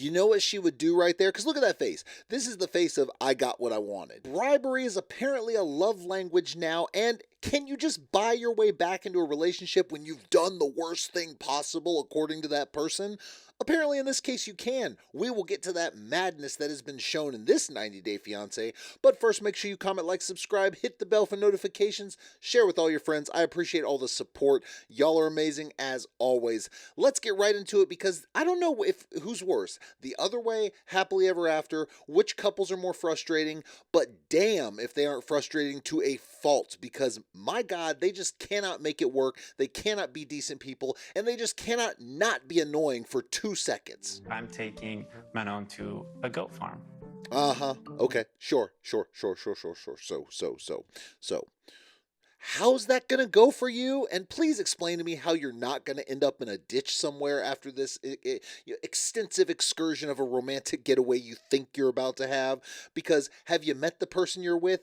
You know what she would do right there? Because look at that face. This is the face of I got what I wanted. Bribery is apparently a love language now, and can you just buy your way back into a relationship when you've done the worst thing possible according to that person? Apparently, in this case, you can. We will get to that madness that has been shown in this 90-Day Fiancé. But first, make sure you comment, like, subscribe, hit the bell for notifications, share with all your friends. I appreciate all the support. Y'all are amazing as always. Let's get right into it because I don't know if who's worse. The other way, happily ever after, which couples are more frustrating, but damn if they aren't frustrating to a fault because, my God, they just cannot make it work. They cannot be decent people, and they just cannot not be annoying for 2 seconds. I'm taking Manon to a goat farm. Okay. Sure. So. How's that gonna go for you? And please explain to me how you're not gonna end up in a ditch somewhere after this extensive excursion of a romantic getaway you think you're about to have. Because have you met the person you're with?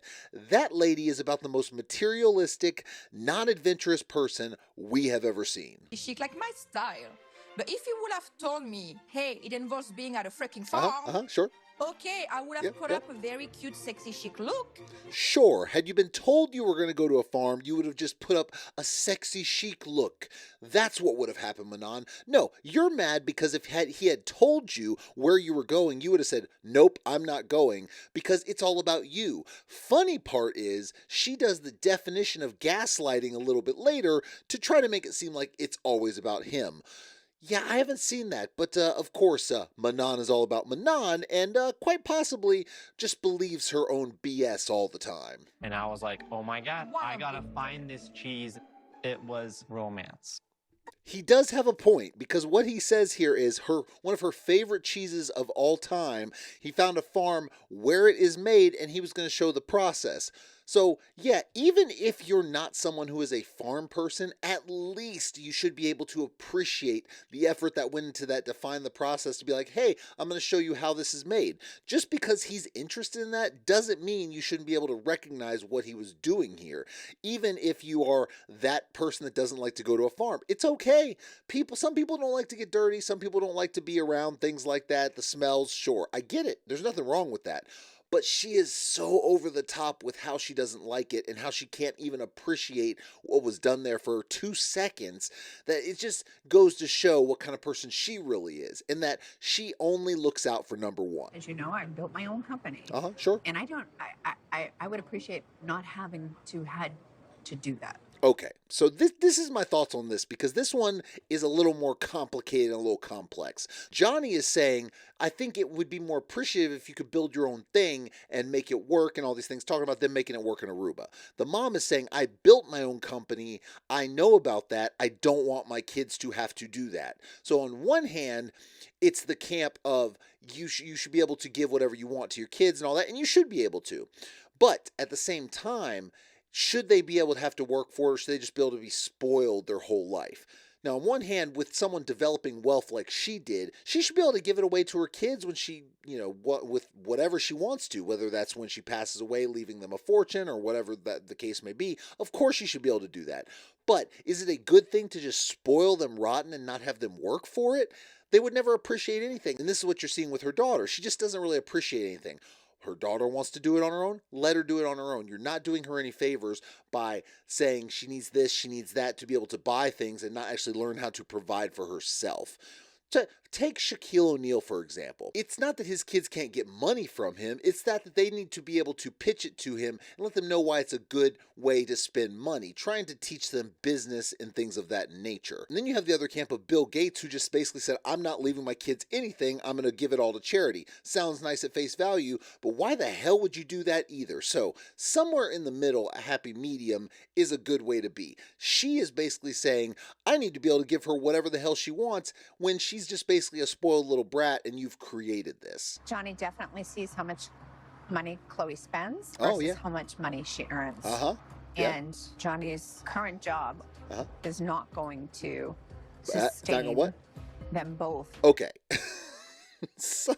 That lady is about the most materialistic, non-adventurous person we have ever seen. Chic, like my style. But if you would have told me, hey, it involves being at a freaking farm, Sure. okay, I would have put up a very cute, sexy, chic look. Sure, had you been told you were going to go to a farm, you would have just put up a sexy, chic look. That's what would have happened, Manon. No, you're mad because if he had told you where you were going, you would have said, nope, I'm not going, because it's all about you. Funny part is, she does the definition of gaslighting a little bit later to try to make it seem like it's always about him. Yeah, I haven't seen that, but of course, Manon is all about Manon, and quite possibly just believes her own BS all the time. And I was like, oh my God, Wow. I gotta find this cheese. It was romance. He does have a point, because what he says here is one of her favorite cheeses of all time. He found a farm where it is made, and he was going to show the process. So, yeah, even if you're not someone who is a farm person, at least you should be able to appreciate the effort that went into that, define the process, to be like, hey, I'm going to show you how this is made. Just because he's interested in that doesn't mean you shouldn't be able to recognize what he was doing here. Even if you are that person that doesn't like to go to a farm, it's okay. Some people don't like to get dirty. Some people don't like to be around things like that. The smells, sure, I get it. There's nothing wrong with that. But she is so over the top with how she doesn't like it and how she can't even appreciate what was done there for 2 seconds, that it just goes to show what kind of person she really is, and that she only looks out for number one. As you know, I built my own company. Sure. And I would appreciate not having to had to do that. Okay, so this is my thoughts on this, because this one is a little more complicated and a little complex. Johnny is saying, I think it would be more appreciative if you could build your own thing and make it work and all these things, talking about them making it work in Aruba. The mom is saying, I built my own company, I know about that, I don't want my kids to have to do that. So on one hand, it's the camp of you should be able to give whatever you want to your kids and all that, and you should be able to. But at the same time, should they be able to have to work for it, or should they just be able to be spoiled their whole life? Now, on one hand, with someone developing wealth like she did, she should be able to give it away to her kids when she, with whatever she wants to, whether that's when she passes away, leaving them a fortune, or whatever that the case may be. Of course, she should be able to do that. But is it a good thing to just spoil them rotten and not have them work for it? They would never appreciate anything. And this is what you're seeing with her daughter. She just doesn't really appreciate anything. Her daughter wants to do it on her own, let her do it on her own. You're not doing her any favors by saying she needs this, she needs that to be able to buy things and not actually learn how to provide for herself. Take Shaquille O'Neal, for example. It's not that his kids can't get money from him. It's that they need to be able to pitch it to him and let them know why it's a good way to spend money, trying to teach them business and things of that nature. And then you have the other camp of Bill Gates, who just basically said, I'm not leaving my kids anything. I'm going to give it all to charity. Sounds nice at face value, but why the hell would you do that either? So somewhere in the middle, a happy medium is a good way to be. She is basically saying, I need to be able to give her whatever the hell she wants, when she's just basically a spoiled little brat and you've created this. Johnny definitely sees how much money Chloe spends versus how much money she earns. And Johnny's current job is not going to sustain them both. Okay. So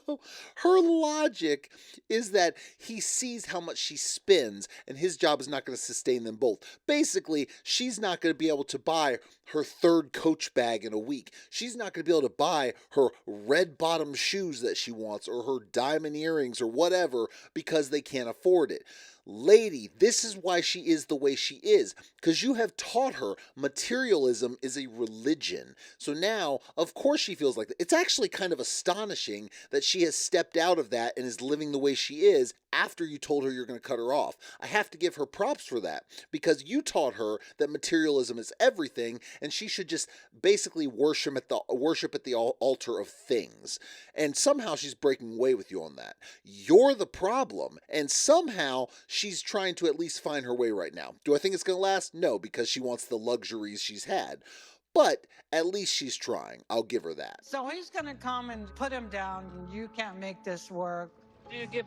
her logic is that he sees how much she spends and his job is not going to sustain them both. Basically, she's not going to be able to buy her third Coach bag in a week. She's not going to be able to buy her red bottom shoes that she wants or her diamond earrings or whatever because they can't afford it. Lady, this is why she is the way she is, because you have taught her materialism is a religion. So now, of course, she feels like that. It's actually kind of astonishing that she has stepped out of that and is living the way she is after you told her you're going to cut her off. I have to give her props for that, because you taught her that materialism is everything and she should just basically worship at the altar of things. And somehow she's breaking away with you on that. You're the problem, and somehow she's trying to at least find her way right now. Do I think it's going to last? No, because she wants the luxuries she's had. But at least she's trying. I'll give her that. So he's going to come and put him down. You can't make this work. You give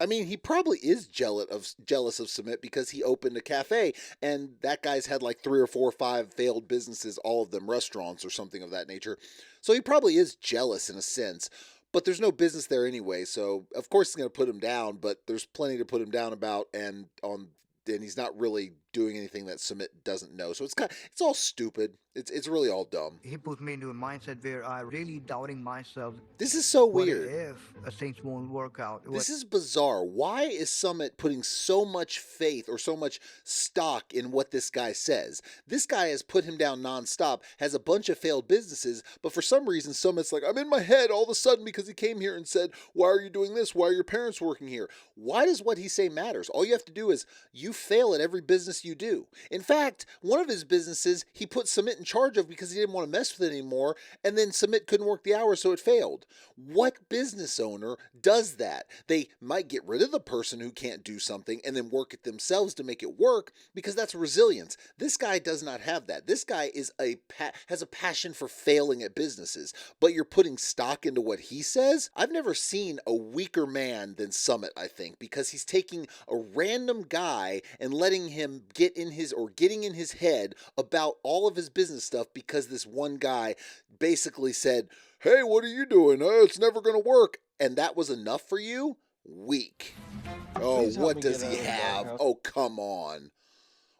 I mean, he probably is jealous of Submit because he opened a cafe and that guy's had like 3 or 4 or 5 failed businesses, all of them restaurants or something of that nature. So he probably is jealous in a sense, but there's no business there anyway. So of course he's going to put him down, but there's plenty to put him down about, and he's not really doing anything that Submit doesn't know. So it's all stupid. It's really all dumb. He put me into a mindset where I really doubting myself. This is so What weird. if things won't work out? This is bizarre. Why is Summit putting so much faith or so much stock in what this guy says? This guy has put him down nonstop, has a bunch of failed businesses, but for some reason Summit's like, I'm in my head all of a sudden because he came here and said, why are you doing this? Why are your parents working here? Why does what he say matters? All you have to do is you fail at every business you do. In fact, one of his businesses he put Summit in charge of because he didn't want to mess with it anymore, and then Summit couldn't work the hours, so it failed. What business owner does that? They might get rid of the person who can't do something and then work it themselves to make it work, because that's resilience. This guy does not have that. This guy has a passion for failing at businesses, but you're putting stock into what he says? I've never seen a weaker man than Summit, I think, because he's taking a random guy and letting him getting in his head about all of his business stuff because this one guy basically said, hey, what are you doing? It's never going to work. And that was enough for you? Weak. Oh, what does he have? Oh, come on.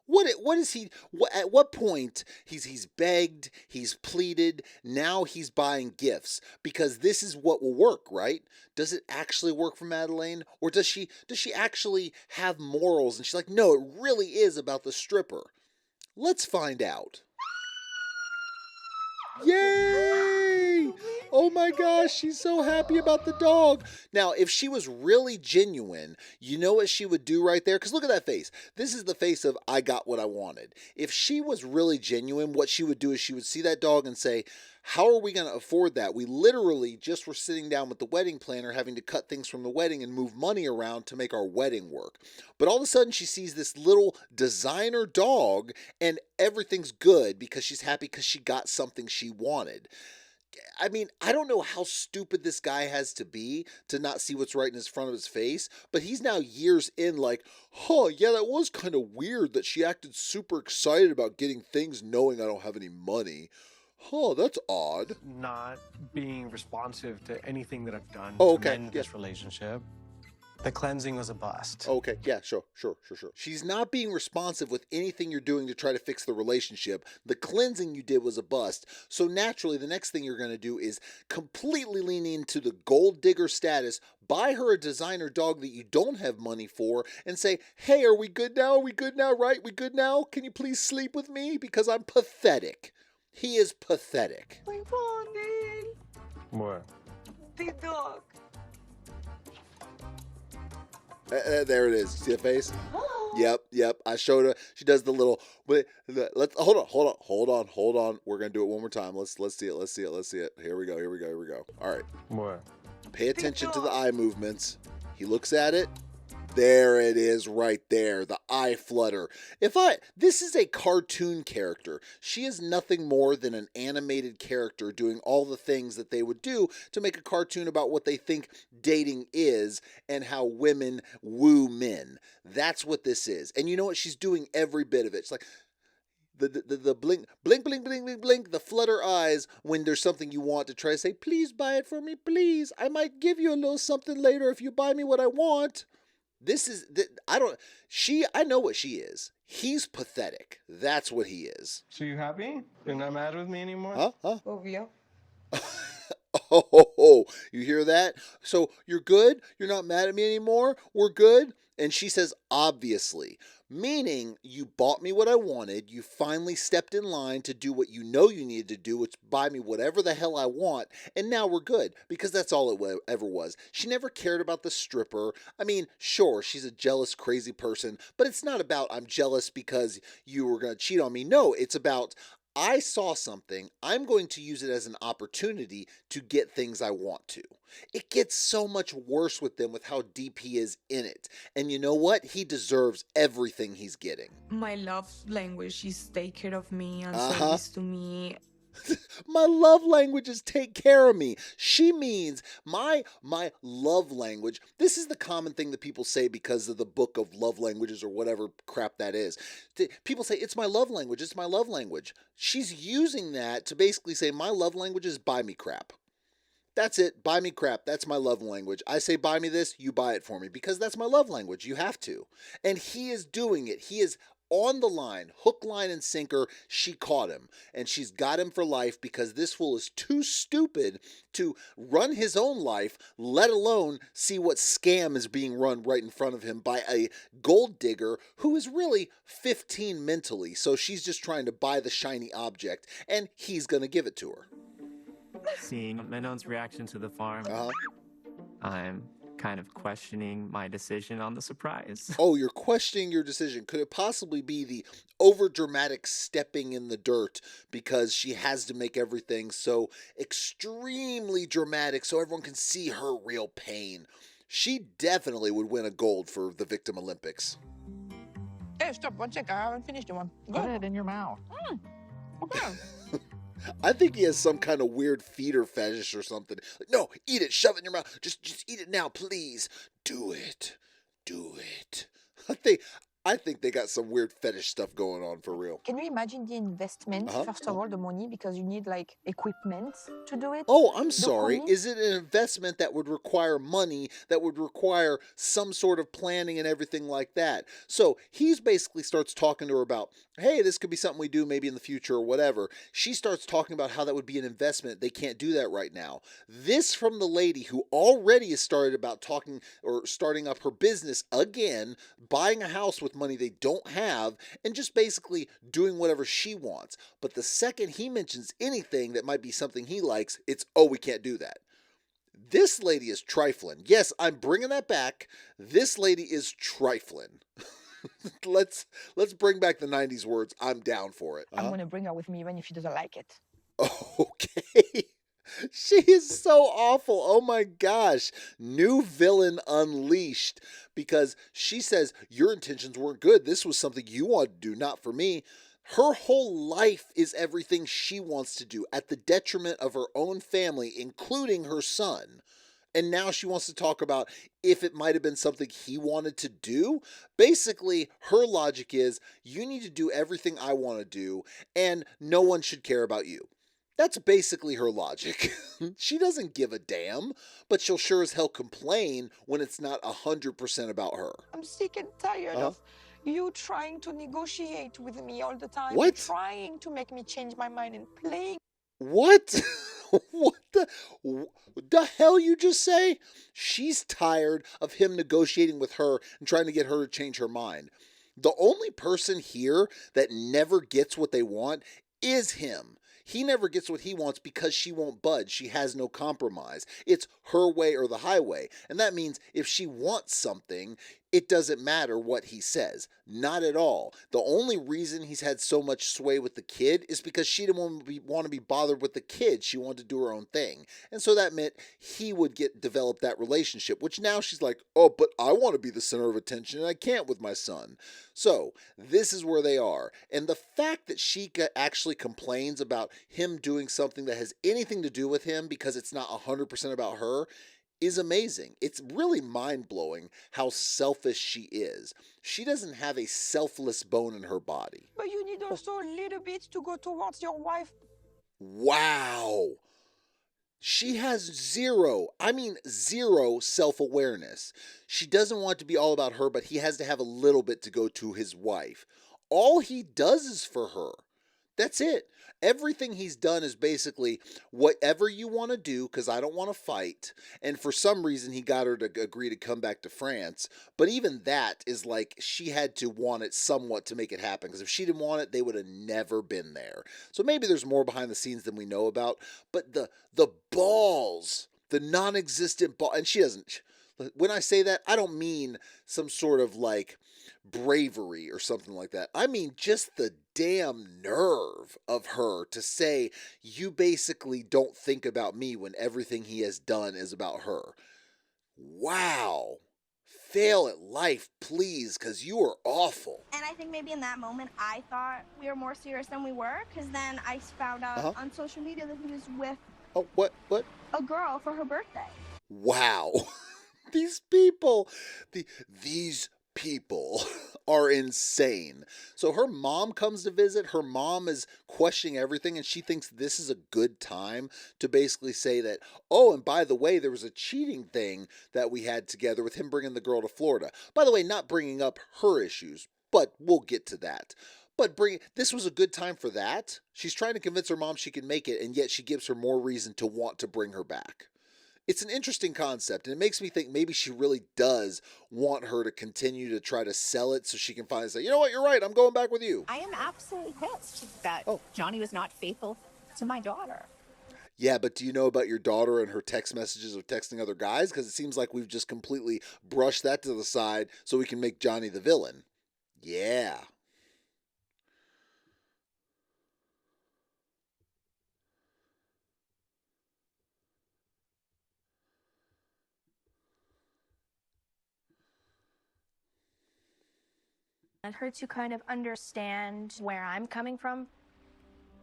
What is he? At what point he's begged, he's pleaded, now he's buying gifts because this is what will work, right? Does it actually work for Madeleine, or does she actually have morals? And she's like, no, it really is about the stripper. Let's find out. Yay! Oh my gosh, she's so happy about the dog. Now, if she was really genuine, you know what she would do right there? Because look at that face. This is the face of, I got what I wanted. If she was really genuine, what she would do is she would see that dog and say, how are we going to afford that? We literally just were sitting down with the wedding planner having to cut things from the wedding and move money around to make our wedding work. But all of a sudden she sees this little designer dog and everything's good because she's happy because she got something she wanted. I mean, I don't know how stupid this guy has to be to not see what's right in his front of his face, but he's now years in like, yeah, that was kind of weird that she acted super excited about getting things knowing I don't have any money. That's odd. Not being responsive to anything that I've done to mend this relationship. The cleansing was a bust. Okay, yeah, sure. She's not being responsive with anything you're doing to try to fix the relationship. The cleansing you did was a bust. So naturally, the next thing you're going to do is completely lean into the gold digger status, buy her a designer dog that you don't have money for, and say, hey, are we good now? Are we good now, right? We good now? Can you please sleep with me? Because I'm pathetic. He is pathetic. My body. What? The dog. There it is. See the face? Yep. I showed her. She does the little. Let's hold on. We're gonna do it one more time. Let's see it. Here we go. All right. What? Pay attention to the eye movements. He looks at it. There it is right there, the eye flutter. This is a cartoon character. She is nothing more than an animated character doing all the things that they would do to make a cartoon about what they think dating is and how women woo men. That's what this is. And you know what? She's doing every bit of it. It's like, the blink, blink, blink, blink, blink, blink, the flutter eyes when there's something you want to try to say, please buy it for me, please. I might give you a little something later if you buy me what I want. I know what she is. He's pathetic. That's what he is. So you happy? You're not mad with me anymore? Huh? Obvio. Oh, you hear that? So you're good? You're not mad at me anymore? We're good? And she says, obviously. Meaning, you bought me what I wanted, you finally stepped in line to do what you know you needed to do, which buy me whatever the hell I want, and now we're good, because that's all it ever was. She never cared about the stripper. I mean, sure, she's a jealous, crazy person, but it's not about I'm jealous because you were going to cheat on me. No, it's about I saw something, I'm going to use it as an opportunity to get things I want to. It gets so much worse with them with how deep he is in it. And you know what? He deserves everything he's getting. My love language is take care of me and service to me. My love language is take care of me. She means my love language. This is the common thing that people say because of the book of love languages or whatever crap that is. People say, it's my love language. It's my love language. She's using that to basically say my love language is buy me crap. That's it. Buy me crap. That's my love language. I say buy me this, you buy it for me because that's my love language. You have to. And he is doing it. He is on the line, hook, line, and sinker. She caught him, and she's got him for life because this fool is too stupid to run his own life, let alone see what scam is being run right in front of him by a gold digger who is really 15 mentally. So she's just trying to buy the shiny object, and he's going to give it to her. Seeing Manon's reaction to the farm, I'm kind of questioning my decision on the surprise. Oh, you're questioning your decision. Could it possibly be the overdramatic stepping in the dirt because she has to make everything so extremely dramatic so everyone can see her real pain? She definitely would win a gold for the Victim Olympics. Hey, stop. 1 second. I haven't finished the one. Go. Put it in your mouth. Okay. I think he has some kind of weird feeder fetish or something. Like, no, eat it, shove it in your mouth. Just eat it now, please. Do it. I think they got some weird fetish stuff going on for real. Can you imagine the investment? First of all, the money, because you need like equipment to do it. Oh, I'm sorry. Is it an investment that would require money, that would require some sort of planning and everything like that? So he's basically starts talking to her about, hey, this could be something we do maybe in the future or whatever. She starts talking about how that would be an investment. They can't do that right now. This from the lady who already has started about talking or starting up her business again, buying a house with money they don't have, and just basically doing whatever she wants. But the second he mentions anything that might be something he likes, it's, oh, we can't do that. This lady is trifling. Yes, I'm bringing that back. This lady is trifling. Let's bring back the 90s words. I'm down for it. I'm going to bring her with me even if she doesn't like it. Okay. She is so awful. Oh my gosh. New villain unleashed. Because she says, your intentions weren't good. This was something you wanted to do, not for me. Her whole life is everything she wants to do at the detriment of her own family, including her son. And now she wants to talk about if it might have been something he wanted to do. Basically, her logic is, you need to do everything I want to do, and no one should care about you. That's basically her logic. She doesn't give a damn, but she'll sure as hell complain when it's not 100% about her. I'm sick and tired of you trying to negotiate with me all the time. What? Trying to make me change my mind and playing. What? What the hell you just say? She's tired of him negotiating with her and trying to get her to change her mind. The only person here that never gets what they want is him. He never gets what he wants because she won't budge. She has no compromise. It's her way or the highway. And that means if she wants something, it doesn't matter what he says. Not at all. The only reason he's had so much sway with the kid is because she didn't want to be bothered with the kid. She wanted to do her own thing. And so that meant he would develop that relationship, which now she's like, oh, but I want to be the center of attention and I can't with my son. So this is where they are. And the fact that she actually complains about him doing something that has anything to do with him because it's not 100% about her is amazing. It's really mind-blowing how selfish she is. She doesn't have a selfless bone in her body. But you need also a little bit to go towards your wife. Wow. She has zero self-awareness. She doesn't want it to be all about her, but he has to have a little bit to go to his wife. All he does is for her. That's it. Everything he's done is basically whatever you want to do because I don't want to fight. And for some reason, he got her to agree to come back to France. But even that is like she had to want it somewhat to make it happen, because if she didn't want it, they would have never been there. So maybe there's more behind the scenes than we know about. But the balls, the non-existent ball, and she doesn't. When I say that, I don't mean some sort of like bravery or something like that. I mean just the damn nerve of her to say, you basically don't think about me when everything he has done is about her. Wow. Fail at life, please, because you are awful. And I think maybe in that moment, I thought we were more serious than we were, because then I found out on social media that he was with a girl for her birthday. Wow. These people are insane. So her mom comes to visit. Her mom is questioning everything, and she thinks this is a good time to basically say that, oh, and by the way, there was a cheating thing that we had together with him bringing the girl to Florida. By the way, not bringing up her issues, but we'll get to that. But this was a good time for that. She's trying to convince her mom she can make it, and yet she gives her more reason to want to bring her back. It's an interesting concept, and it makes me think maybe she really does want her to continue to try to sell it so she can finally say, you know what, you're right, I'm going back with you. I am absolutely pissed that Johnny was not faithful to my daughter. Yeah, but do you know about your daughter and her text messages of texting other guys? Because it seems like we've just completely brushed that to the side so we can make Johnny the villain. Yeah. I'd her to kind of understand where I'm coming from.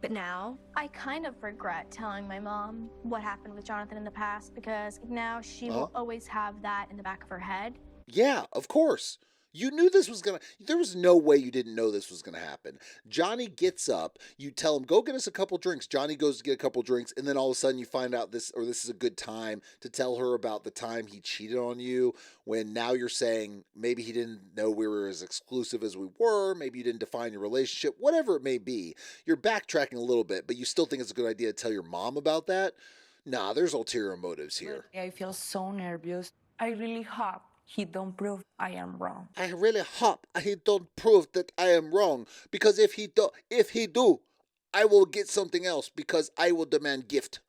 But now, I kind of regret telling my mom what happened with Jonathan in the past, because now she will always have that in the back of her head. Yeah, of course. You knew this was going to... There was no way you didn't know this was going to happen. Johnny gets up. You tell him, go get us a couple drinks. Johnny goes to get a couple drinks. And then all of a sudden you find out this is a good time to tell her about the time he cheated on you. When now you're saying maybe he didn't know we were as exclusive as we were. Maybe you didn't define your relationship. Whatever it may be. You're backtracking a little bit. But you still think it's a good idea to tell your mom about that? Nah, there's ulterior motives here. I feel so nervous. I really hope he don't prove I am wrong. I really hope he don't prove that I am wrong, because if he do, I will get something else, because I will demand gift.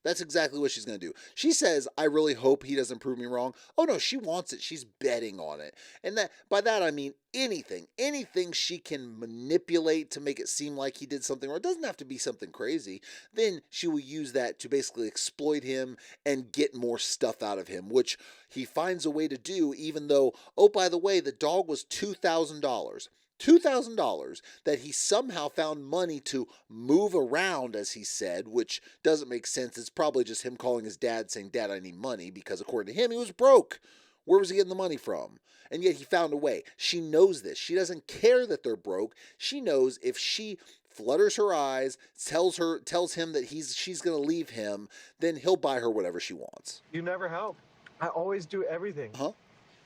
That's exactly what she's going to do. She says, I really hope he doesn't prove me wrong. Oh no, she wants it. She's betting on it. And by that I mean anything she can manipulate to make it seem like he did something wrong. It doesn't have to be something crazy. Then she will use that to basically exploit him and get more stuff out of him, which he finds a way to do, even though, oh, by the way, the dog was $2,000. $2,000 that he somehow found money to move around, as he said, which doesn't make sense. It's probably just him calling his dad saying, Dad, I need money, because according to him, he was broke. Where was he getting the money from? And yet he found a way. She knows this. She doesn't care that they're broke. She knows if she flutters her eyes, tells him that she's going to leave him, then he'll buy her whatever she wants. You never help. I always do everything. Huh?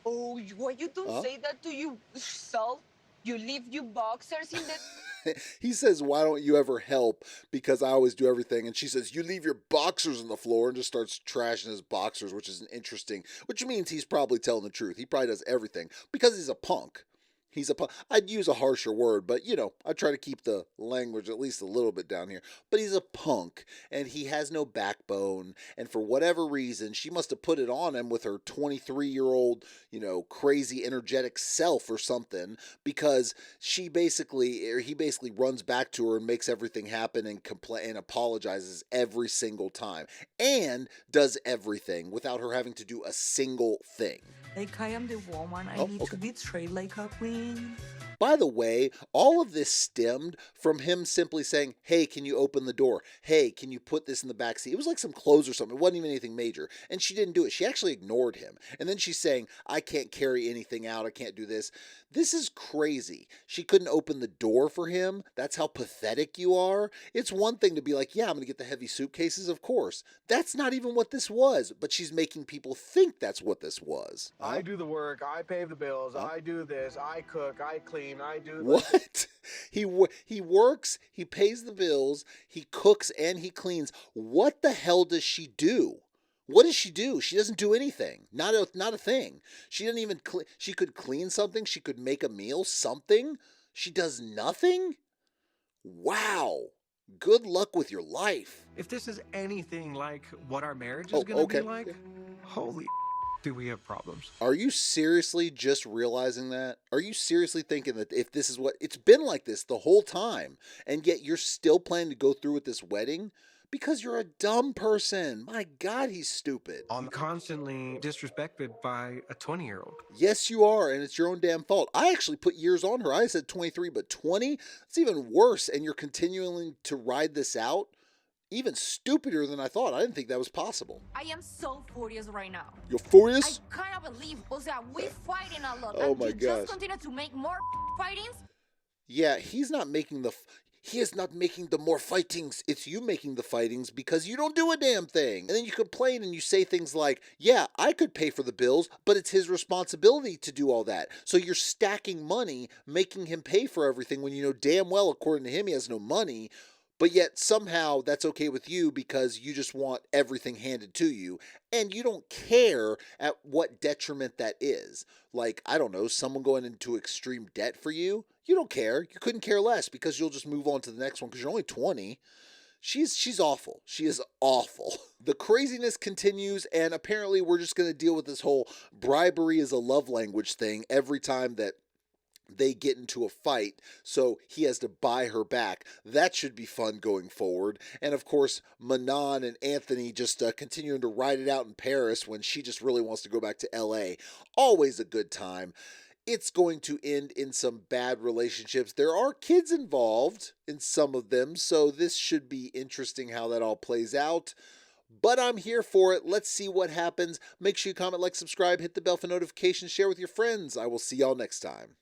Oh, why you don't say that to yourself? You leave your boxers in the... He says, why don't you ever help? Because I always do everything. And she says, you leave your boxers on the floor, and just starts trashing his boxers, which is which means he's probably telling the truth. He probably does everything because he's a punk. I'd use a harsher word, but I try to keep the language at least a little bit down here. But he's a punk, and he has no backbone. And for whatever reason, she must have put it on him with her 23-year-old, crazy, energetic self or something, because he basically runs back to her and makes everything happen and apologizes every single time, and does everything without her having to do a single thing. Like, I am the woman. I need to be treated like a queen. By the way, all of this stemmed from him simply saying, hey, can you open the door? Hey, can you put this in the back seat? It was like some clothes or something. It wasn't even anything major. And she didn't do it. She actually ignored him. And then she's saying, I can't carry anything out. I can't do this. This is crazy. She couldn't open the door for him. That's how pathetic you are. It's one thing to be like, yeah, I'm going to get the heavy suitcases, of course. That's not even what this was. But she's making people think that's what this was. I do the work. I pay the bills. I do this. I cook. I clean. I do what? He works, he pays the bills, he cooks, and he cleans. What the hell does she do? What does she do? She doesn't do anything. Not a thing. She doesn't even she could clean something. She could make a meal, something. She does nothing? Wow. Good luck with your life. If this is anything like what our marriage is going to be like, holy do we have problems? Are you seriously just realizing that? Are you seriously thinking that if this is what it's been like this the whole time, and yet you're still planning to go through with this wedding? Because you're a dumb person. My God, he's stupid. I'm constantly disrespected by a 20-year-old. Yes, you are, and it's your own damn fault. I actually put years on her. I said 23, but 20? That's even worse, and you're continuing to ride this out? Even stupider than I thought. I didn't think that was possible. I am so furious right now. You're furious? I kind of believe, we're fighting a lot. Oh my gosh. Just continue to make more fightings? Yeah, he's not making the... He is not making the more fightings. It's you making the fightings because you don't do a damn thing. And then you complain and you say things like, yeah, I could pay for the bills, but it's his responsibility to do all that. So you're stacking money, making him pay for everything when you know damn well, according to him, he has no money. But yet somehow that's okay with you because you just want everything handed to you. And you don't care at what detriment that is. Like, I don't know, someone going into extreme debt for you. You don't care. You couldn't care less because you'll just move on to the next one because you're only 20. She's awful. She is awful. The craziness continues, and apparently we're just going to deal with this whole bribery is a love language thing every time that they get into a fight, so he has to buy her back. That should be fun going forward. And of course, Manon and Anthony just continuing to ride it out in Paris when she just really wants to go back to LA. Always a good time. It's going to end in some bad relationships. There are kids involved in some of them, so this should be interesting how that all plays out. But I'm here for it. Let's see what happens. Make sure you comment, like, subscribe, hit the bell for notifications, share with your friends. I will see y'all next time.